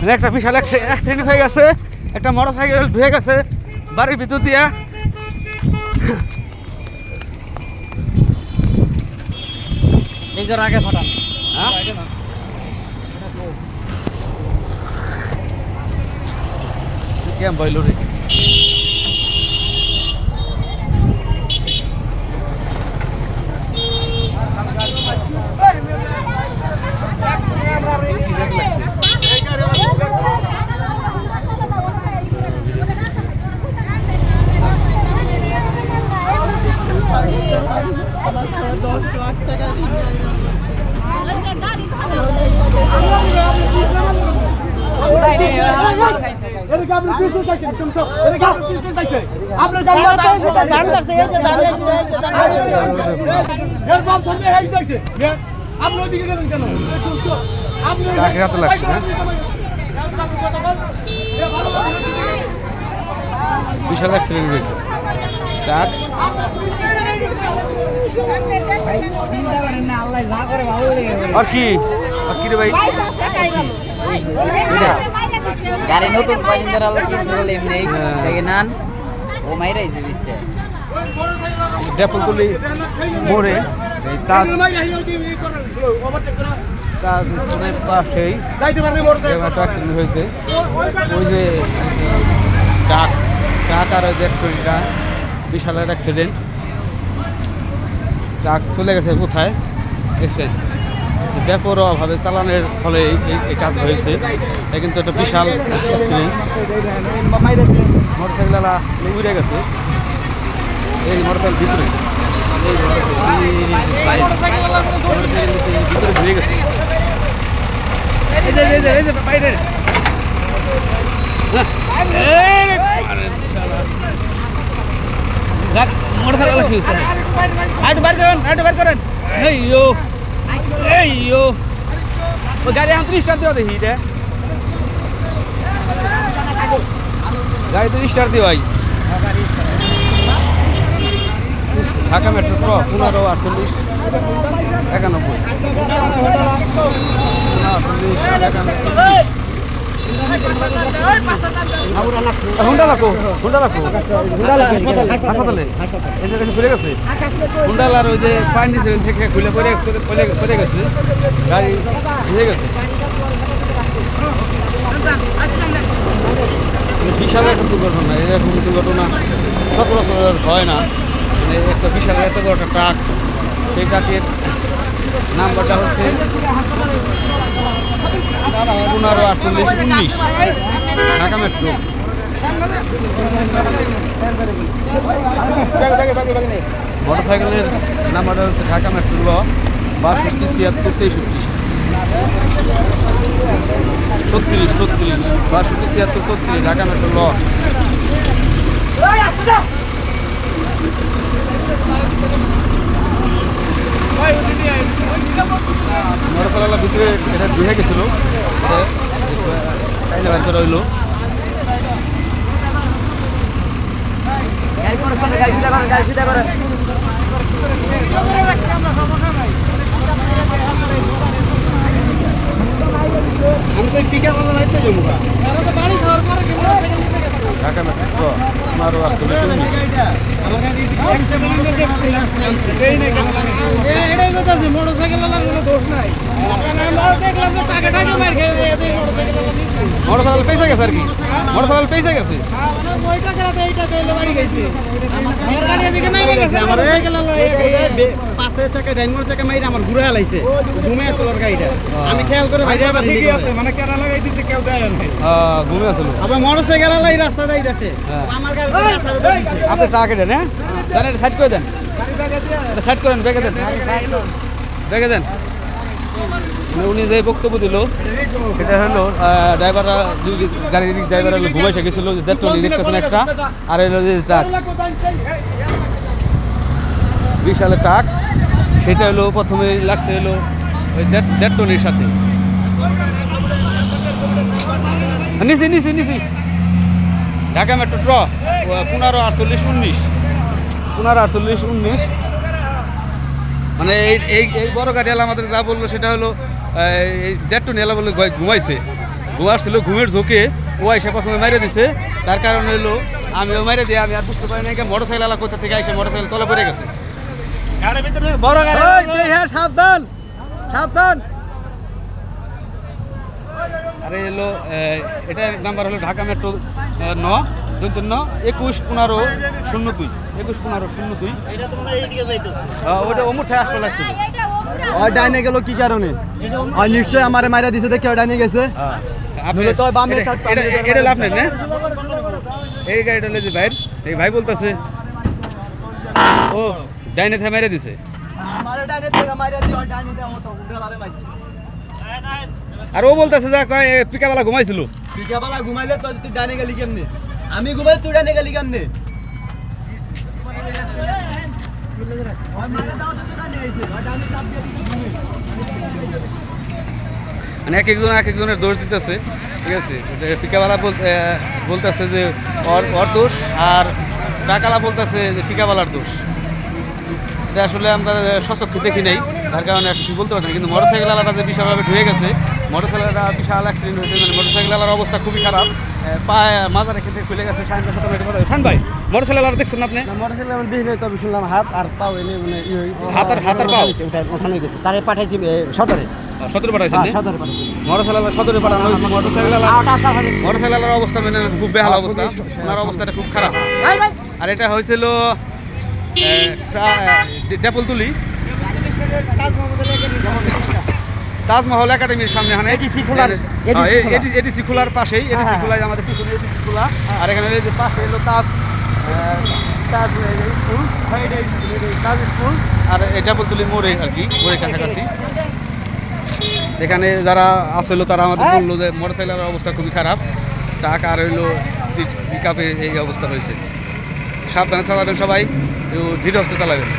একটা বিশাল অ্যাক্সিডেন্ট হয়ে গেছে, একটা মোটরসাইকেল ঢুকে গেছে বাড়ির ভিতর দিয়া। এই যে আগে ফাটান, কেম বইল রে বিশাল অ্যাক্সিডেন্ট হয়েছে। আর কি রে ভাই, গাড়ি নতুন প্যাসেঞ্জার আলো কিনছে বলে এমনি সেকেন্ড ও মাইরাইছে বিস্তে ডেপলগুলি মোড়ে তাজ পাশেই অ্যাক্সিডেন্ট হয়েছে। ওই যে ট্রাক আর ওই যে বিশাল অ্যাক্সিডেন্ট, ট্রাক চলে গেছে কোথায় দেখছেন, বেপরোয়াভাবে চালানোর ফলে এই কাজ হয়েছে। এটা কিন্তু একটা বিশাল অ্যাক্সিডেন্ট। মোটরসাইকেলওয়ালা উড়ে গেছে এই মোটরসাইকেল ভিতরে, ভিতরে ঘুরে গেছে। মোটরসাইকেল কি হাইট বার করেন ওই গাড়ি এখন 30 স্টার দিও দেখি, গাড়ি তো স্টার দিও ভাই। ঢাকা মেট্রো 1548 91 হুন্ডা লাখো হাসপাতালে খুলে গেছে। হুন্ডালার ওই যে পানি থেকে খুলে পড়ে গেছে, গাড়ি ধুয়ে গেছে। বিশাল একটা দুর্ঘটনা, এরকম দুর্ঘটনা সচরাচর হয় না। মানে একটা বিশাল এত বড় একটা ট্রাক, সেই ট্রাকের নাম্বারটা হচ্ছে 1548 ঢাকা মেট্রো। মোটরসাইকেলের নাম্বারটা হচ্ছে ঢাকা মেট্রো ল 62 76 63 32 76 33 ঢাকা মেট্রো ল। মোটরসাইকেলের ভিতরে এটা ধুয়ে গেছিল, রইল। ঢাকা মেট্রো 1548 মোটরসাইকেল দোষ নাই, মোটরসাইকেল পেয়েছে গেছে আর কি, মোটরসাইকেল পেয়েছে গেছে। পাশে চাকা ডাইনমোর চাকা মাইরে আমার ঘুরে হালাইছে, ঘুমে আসল গাড়িটা। আমি খেয়াল করে ভাই ঠিকই আছে, মানে কেন লাগাই দিছে কেউ দেয় নাই, ঘুমে আসল। আবার মোটরসাইকেল লাই রাস্তা যাইতাছে, আমার গাড়ি রাস্তা দিছে। আপনি টাকা দেন, হ্যাঁ জানেন, সাইড করে দেন, সাইড করেন, ব্রেকে দেন, ব্রেকে দেন। উনি যে বক্তব্য দিল সেটা হলো ড্রাইভাররা, গাড়ির ড্রাইভার হলো ঘুমাইসে গেছিল, একটা আর হলো যে ট্রাক, বিশাল ট্রাক, সেটা হলো প্রথমে লাগছে হলো ওই 1.5 টনের সাথে। নিছি ঢাকা মেট্রো 1548 মানে এই বড় গাড়িওয়ালা আমাদের যা বললো সেটা হলো 1.5 টন এলা বলে ঘুমাইছে, ঘুম আসছিল, ঘুমের ঝোঁকে ও এসে প্রথমে মাইরে দিছে। তার কারণ হলো আমিও মাইরে দিয়ে আমি আর বুঝতে পারি না, মোটর সাইকেল আলা কোথা থেকে এসে মোটর সাইকেল তলে পড়ে গেছে। সাবধান সাবধান। আরে এলো এটার নাম্বার হলো ঢাকা মেট্রো 9 211502 211502। ওটা অমুর থেকে আসতে লাগছিল। ওই ডাইনে গেল কি কারণে? ওই নিশ্চয় আমারে মাইরা দিছে দেখে ওই ডাইনে গেছে। নইলে তো বামে থাকতো। এটা লাভ নেই না, এই গাড়িটা হলো যে ভাই, এই ভাই বলতেছে ও ডাইনে থেকে মেরে দিছে। আমারে ডাইনে থেকে মাইরা দি, ওই ডাইনে দিয়ে ওটা উন্ডালারে মারছে। আর ও বলতেছে যে পিকাবালা ঘুমাইছিল। পিকাবালা ঘুমাইলে তো তুই ডাইনে গেলি কেমনে? আমি ঘুমাই তুই ডাইনে গেলি কেমনে? ওই মাইরা দাও তো ডাইনে আইছে, ওই ডাইনে চাপ দিয়ে দিছে। মানে এক একজনের দোষ দিতেছে, ঠিক আছে। পিকাবালা বলতেছে যে ওর দোষ, আর টাকালা বলতেছে যে পিকাবালার দোষ। এটা আসলে আমরা সচক্ষে দেখি নাই, তার কারণে কি বলতে পারছি না। কিন্তু মোটরসাইকেল আলাদা যে বিশালভাবে ঢুকে গেছে, মোটরসাইকেলটা বিশাল অ্যাক্সিডেন্ট হয়েছে। মানে মোটরসাইকেল আলার অবস্থা খুবই খারাপ, পায়ে মাজারে খেতে খুলে গেছে। খান ভাই মোটরসাইকেল আলাদা দেখছেন আপনি? মোটরসাইকেল আমি দেখি নাই, তবে শুনলাম হাত আর পাও এনে মানে হাত আর পাও ওখানে গেছে। তারে পাঠাইছি সদরে পাঠাইছেন। সদরে পাঠাইছি। মোটরসাইকেল সদরে পাঠানো হয়েছে। মোটরসাইকেল আলার অবস্থা মানে খুব বেহাল অবস্থা, ওনার অবস্থাটা খুব খারাপ। আর এটা হয়েছিল ডেপলতুলি তাজমহল একাডেমির সামনে। এটিসি খোলার পাশেই, এটিসি খোলায় আমাদের পিছনে এটিসি খোলা। আর এখানে যে পাশে এলো তাজ স্কুল, আর ডেপলতুলি মোড়ে আর কি, মোড়ের কাছাকাছি। এখানে যারা আসলো তারা আমাদের বললো যে মোটরসাইকেলের অবস্থা খুবই খারাপ, ট্রাক আর হইলো পিকআপে এই অবস্থা হয়েছে। সাবধানে চালাবেন সবাই, ধীরে হস্তে চালাবেন।